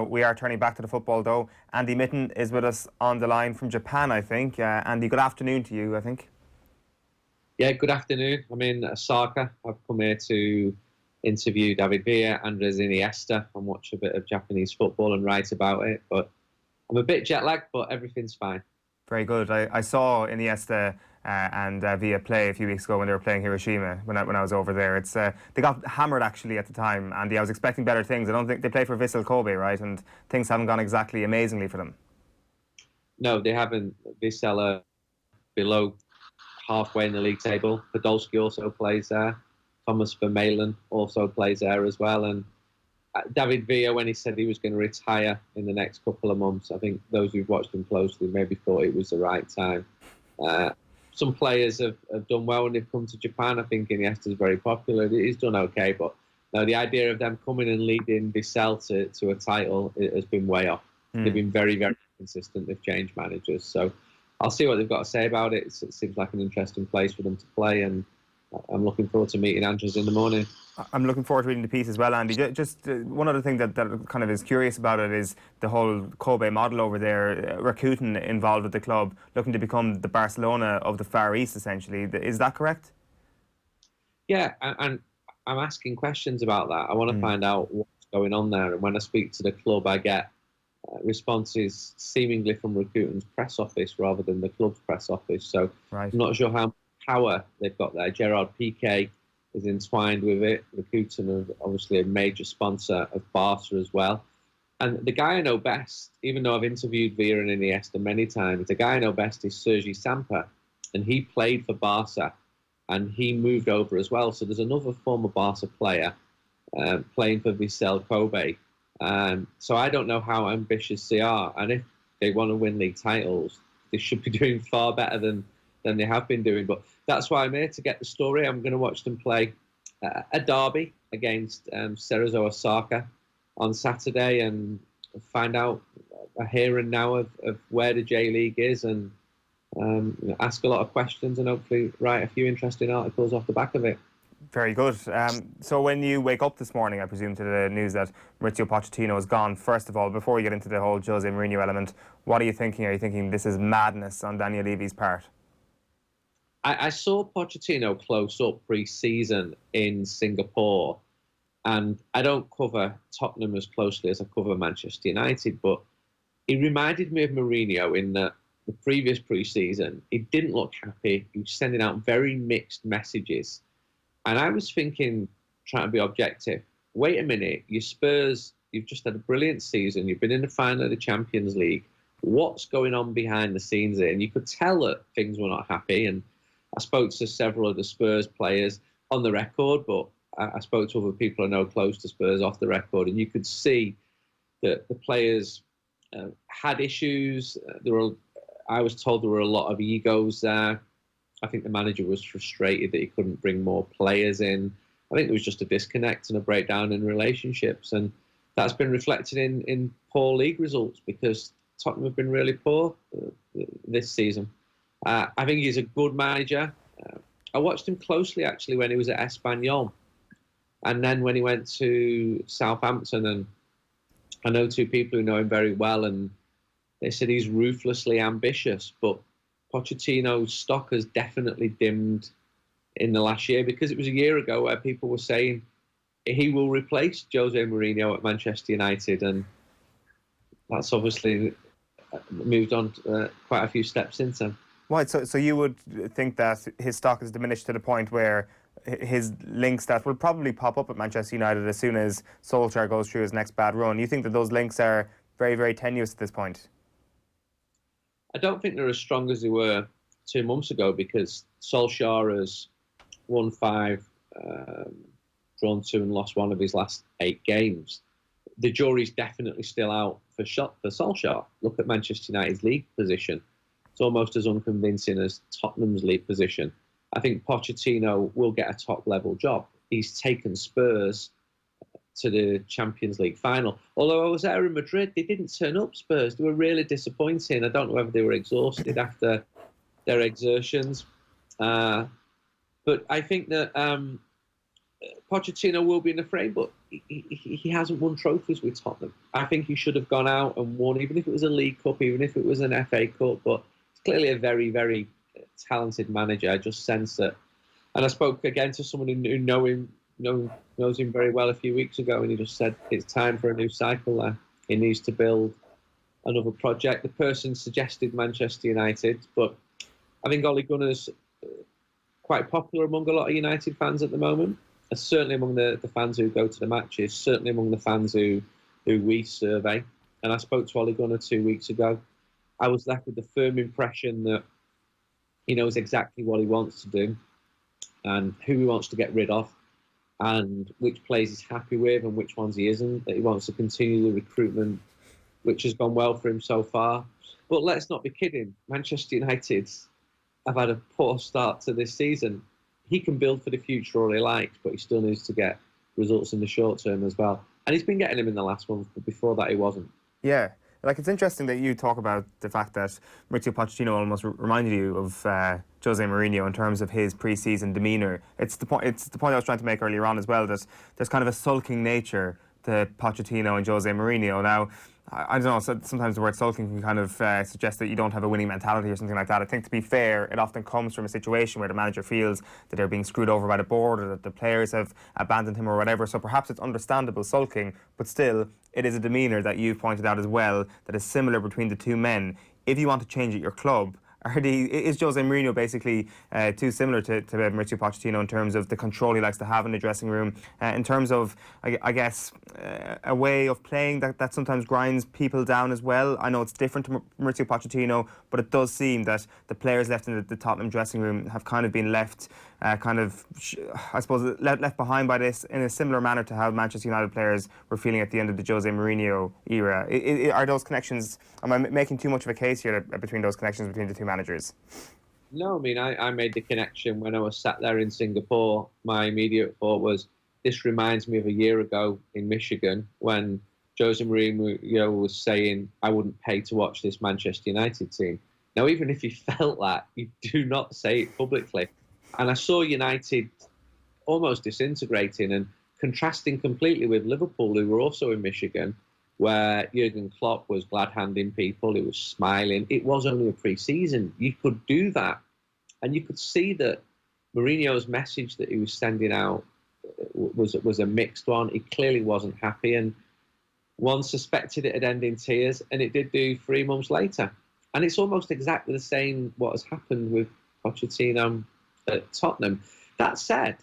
we are turning back to the football though. Andy Mitten is with us on the line from Japan, I think. Andy, good afternoon to you, I think. Yeah, good afternoon. I'm in Osaka. I've come here to interview David Villa, Andres Iniesta, and watch a bit of Japanese football and write about it. But I'm a bit jet lagged, but everything's fine. Very good. I saw Iniesta and Villa play a few weeks ago when they were playing Hiroshima when I was over there. They got hammered actually at the time, and I was expecting better things. I don't think they play for Vissel Kobe, right? And things haven't gone exactly amazingly for them. No, they haven't. Vissel are below halfway in the league table. Podolski also plays there. Thomas Vermaelen also plays there as well. And David Villa, when he said he was going to retire in the next couple of months, I think those who've watched him closely maybe thought it was the right time. Some players have done well when they've come to Japan. I think Iniesta is very popular. He's done okay, but no, the idea of them coming and leading Vissel to a title has been way off. They've been very, very consistent. They've changed managers. So I'll see what they've got to say about it. It seems like an interesting place for them to play, and I'm looking forward to meeting Andres in the morning. I'm looking forward to reading the piece as well, Andy. Just one other thing that kind of is curious about it is the whole Kobe model over there. Rakuten involved with the club, looking to become the Barcelona of the Far East, essentially. Is that correct? Yeah, and I'm asking questions about that. I want to find out what's going on there. And when I speak to the club, I get responses seemingly from Rakuten's press office rather than the club's press office. So I'm not sure how much power they've got there. Gerard Piqué is entwined with it. Rakuten are obviously a major sponsor of Barca as well. And the guy I know best, even though I've interviewed Villa and Iniesta many times, the guy I know best is Sergi Samper. And he played for Barca and he moved over as well. So there's another former Barca player playing for Vissel Kobe. So I don't know how ambitious they are. And if they want to win league titles, they should be doing far better than they have been doing. But that's why I'm here, to get the story. I'm going to watch them play a derby against Cerezo Osaka on Saturday and find out a here and now of where the J-League is, and ask a lot of questions and hopefully write a few interesting articles off the back of it. Very good. So when you wake up this morning, I presume, to the news that Mauricio Pochettino is gone, first of all, before we get into the whole Jose Mourinho element, what are you thinking? Are you thinking this is madness on Daniel Levy's part? I saw Pochettino close up pre-season in Singapore, and I don't cover Tottenham as closely as I cover Manchester United, but he reminded me of Mourinho in the previous pre-season. He didn't look happy. He was sending out very mixed messages. And I was thinking, trying to be objective, wait a minute, your Spurs, you've just had a brilliant season. You've been in the final of the Champions League. What's going on behind the scenes there? And you could tell that things were not happy. And I spoke to several of the Spurs players on the record, but I spoke to other people I know close to Spurs off the record, and you could see that the players had issues. I was told there were a lot of egos there. I think the manager was frustrated that he couldn't bring more players in. I think there was just a disconnect and a breakdown in relationships, and that's been reflected in poor league results because Tottenham have been really poor this season. I think he's a good manager. I watched him closely, actually, when he was at Espanyol. And then when he went to Southampton, and I know two people who know him very well, and they said he's ruthlessly ambitious. But Pochettino's stock has definitely dimmed in the last year, because it was a year ago where people were saying he will replace Jose Mourinho at Manchester United. And that's obviously moved on quite a few steps since then. Right, so you would think that his stock has diminished to the point where his links that will probably pop up at Manchester United as soon as Solskjaer goes through his next bad run. You think that those links are very, very tenuous at this point? I don't think they're as strong as they were 2 months ago, because Solskjaer has won 5, drawn 2 and lost 1 of his last 8 games. The jury's definitely still out for Solskjaer. Look at Manchester United's league position. It's almost as unconvincing as Tottenham's league position. I think Pochettino will get a top-level job. He's taken Spurs to the Champions League final. Although I was there in Madrid, they didn't turn up, Spurs. They were really disappointing. I don't know whether they were exhausted after their exertions. But I think that Pochettino will be in the frame, but he hasn't won trophies with Tottenham. I think he should have gone out and won, even if it was a League Cup, even if it was an FA Cup. But he's clearly a very, very talented manager. I just sense that. And I spoke again to someone who knows him very well a few weeks ago, and he just said it's time for a new cycle there. He needs to build another project. The person suggested Manchester United, but I think Ole Gunnar's quite popular among a lot of United fans at the moment. Certainly among the fans who go to the matches, certainly among the fans who we survey. And I spoke to Ole Gunnar 2 weeks ago. I was left with the firm impression that he knows exactly what he wants to do and who he wants to get rid of and which players he's happy with and which ones he isn't, that he wants to continue the recruitment, which has gone well for him so far. But let's not be kidding. Manchester United have had a poor start to this season. He can build for the future all he likes, but he still needs to get results in the short term as well. And he's been getting them in the last month, but before that he wasn't. Yeah. Like, it's interesting that you talk about the fact that Mauricio Pochettino almost reminded you of Jose Mourinho in terms of his pre-season demeanour. It's the point I was trying to make earlier on as well, that there's kind of a sulking nature to Pochettino and Jose Mourinho. Now, I don't know, so sometimes the word sulking can kind of suggest that you don't have a winning mentality or something like that. I think, to be fair, it often comes from a situation where the manager feels that they're being screwed over by the board or that the players have abandoned him or whatever. So perhaps it's understandable sulking, but still, it is a demeanour that you've pointed out as well that is similar between the two men. If you want to change at your club, is Jose Mourinho basically too similar to Mauricio Pochettino in terms of the control he likes to have in the dressing room, in terms of, I guess, a way of playing that sometimes grinds people down as well? I know it's different to Mauricio Pochettino, but it does seem that the players left in the Tottenham dressing room have kind of been left left behind by this in a similar manner to how Manchester United players were feeling at the end of the Jose Mourinho era. Are those connections, am I making too much of a case here between those connections between the two managers? No, I mean, I made the connection when I was sat there in Singapore. My immediate thought was, this reminds me of a year ago in Michigan when Jose Mourinho was saying, I wouldn't pay to watch this Manchester United team. Now, even if he felt that, you do not say it publicly. And I saw United almost disintegrating and contrasting completely with Liverpool, who were also in Michigan, where Jurgen Klopp was glad-handing people, he was smiling. It was only a pre-season. You could do that. And you could see that Mourinho's message that he was sending out was a mixed one. He clearly wasn't happy. And one suspected it had ended in tears, and it did do 3 months later. And it's almost exactly the same what has happened with Pochettino at Tottenham. That said,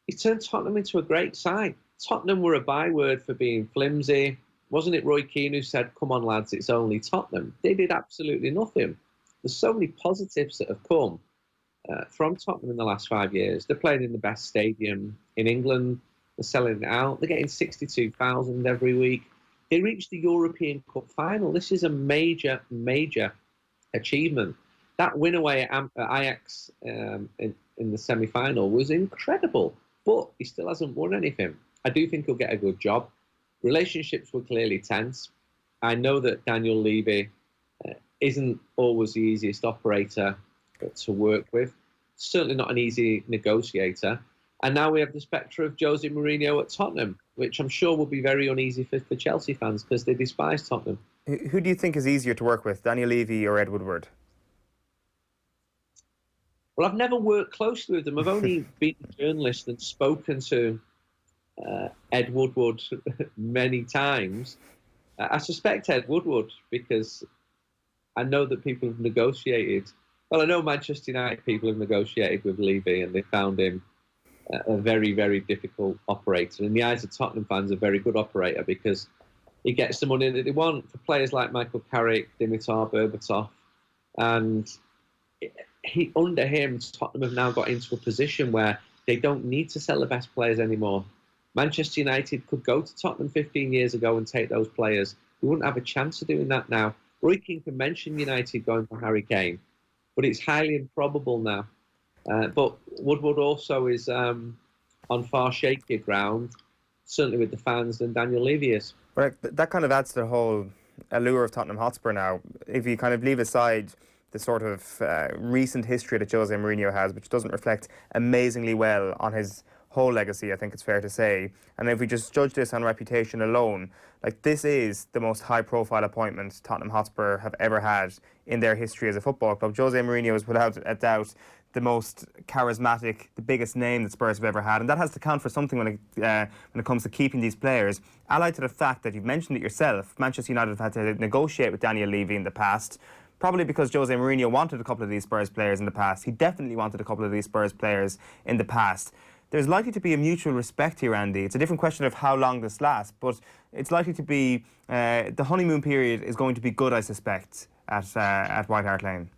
he turned Tottenham into a great side. Tottenham were a byword for being flimsy. Wasn't it Roy Keane who said, come on, lads, it's only Tottenham? They did absolutely nothing. There's so many positives that have come from Tottenham in the last 5 years. They're playing in the best stadium in England. They're selling it out. They're getting 62,000 every week. They reached the European Cup final. This is a major, major achievement. That win away at Ajax in the semi-final was incredible, but he still hasn't won anything. I do think he'll get a good job. Relationships were clearly tense. I know that Daniel Levy isn't always the easiest operator to work with, certainly not an easy negotiator. And now we have the spectre of Jose Mourinho at Tottenham, which I'm sure will be very uneasy for Chelsea fans because they despise Tottenham. Who do you think is easier to work with, Daniel Levy or Ed Woodward? Well, I've never worked closely with them. I've only been a journalist and spoken to Ed Woodward many times. I suspect Ed Woodward because I know that people have negotiated. Well, I know Manchester United people have negotiated with Levy and they found him a very, very difficult operator. In the eyes of Tottenham fans, a very good operator because he gets the money that they want for players like Michael Carrick, Dimitar Berbatov. And under him, Tottenham have now got into a position where they don't need to sell the best players anymore. Manchester United could go to Tottenham 15 years ago and take those players. We wouldn't have a chance of doing that now. Roy Keane can mention United going for Harry Kane, but it's highly improbable now. But Woodward also is on far shakier ground, certainly with the fans, than Daniel Levy is. Right, that kind of adds to the whole allure of Tottenham Hotspur now. If you kind of leave aside the sort of recent history that Jose Mourinho has, which doesn't reflect amazingly well on his whole legacy, I think it's fair to say. And if we just judge this on reputation alone, like, this is the most high-profile appointment Tottenham Hotspur have ever had in their history as a football club. Jose Mourinho is without a doubt the most charismatic, the biggest name that Spurs have ever had, and that has to count for something when it comes to keeping these players. Allied to the fact that you've mentioned it yourself, Manchester United have had to negotiate with Daniel Levy in the past, probably because Jose Mourinho wanted a couple of these Spurs players in the past. He definitely wanted a couple of these Spurs players in the past. There's likely to be a mutual respect here, Andy. It's a different question of how long this lasts, but it's likely to be the honeymoon period is going to be good, I suspect, at White Hart Lane.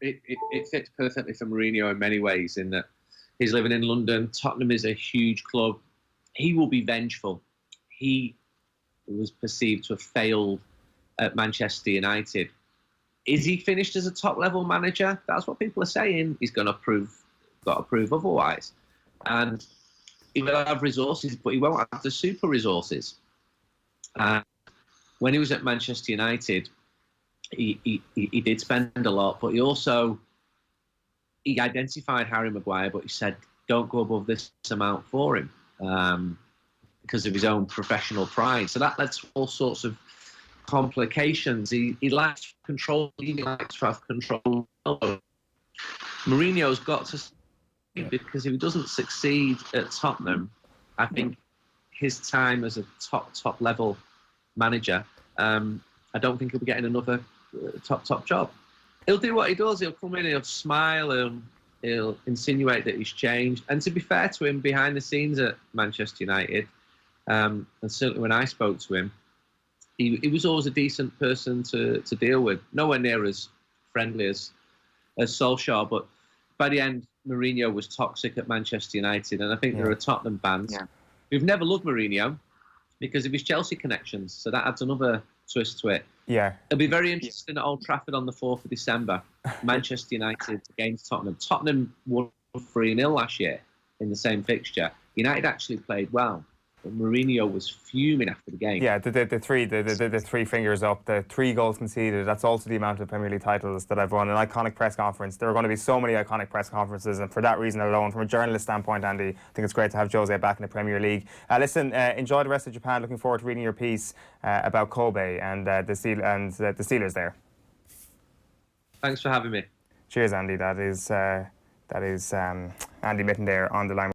It fits perfectly for Mourinho in many ways, in that he's living in London. Tottenham is a huge club. He will be vengeful. He was perceived to have failed at Manchester United. Is he finished as a top-level manager? That's what people are saying. He's got to prove otherwise. And he will have resources, but he won't have the super resources. And when he was at Manchester United, he did spend a lot, but he identified Harry Maguire, but he said, don't go above this amount for him, because of his own professional pride. So that led to all sorts of complications. He lacks control. He likes to have control. Mourinho's got to, because if he doesn't succeed at Tottenham, I think his time as a top level manager, I don't think he'll be getting another top job. He'll do what he does. He'll come in, he'll smile, he'll insinuate that he's changed. And to be fair to him, behind the scenes at Manchester United, and certainly when I spoke to him, he was always a decent person to deal with. Nowhere near as friendly as Solskjaer, but by the end, Mourinho was toxic at Manchester United, and I think there are Tottenham fans who've never loved Mourinho because of his Chelsea connections. So that adds another twist to it. Yeah. It'll be very interesting at Old Trafford on the 4th of December. Manchester United against Tottenham. Tottenham won 3-0 last year in the same fixture. United actually played well, but Mourinho was fuming after the game. Yeah, the three fingers up, the 3 goals conceded. That's also the amount of Premier League titles that I've won. An iconic press conference. There are going to be so many iconic press conferences, and for that reason alone, from a journalist standpoint, Andy, I think it's great to have Jose back in the Premier League. Listen, enjoy the rest of Japan. Looking forward to reading your piece about Kobe and the Steelers there. Thanks for having me. Cheers, Andy. That is Andy Mitten there on the line.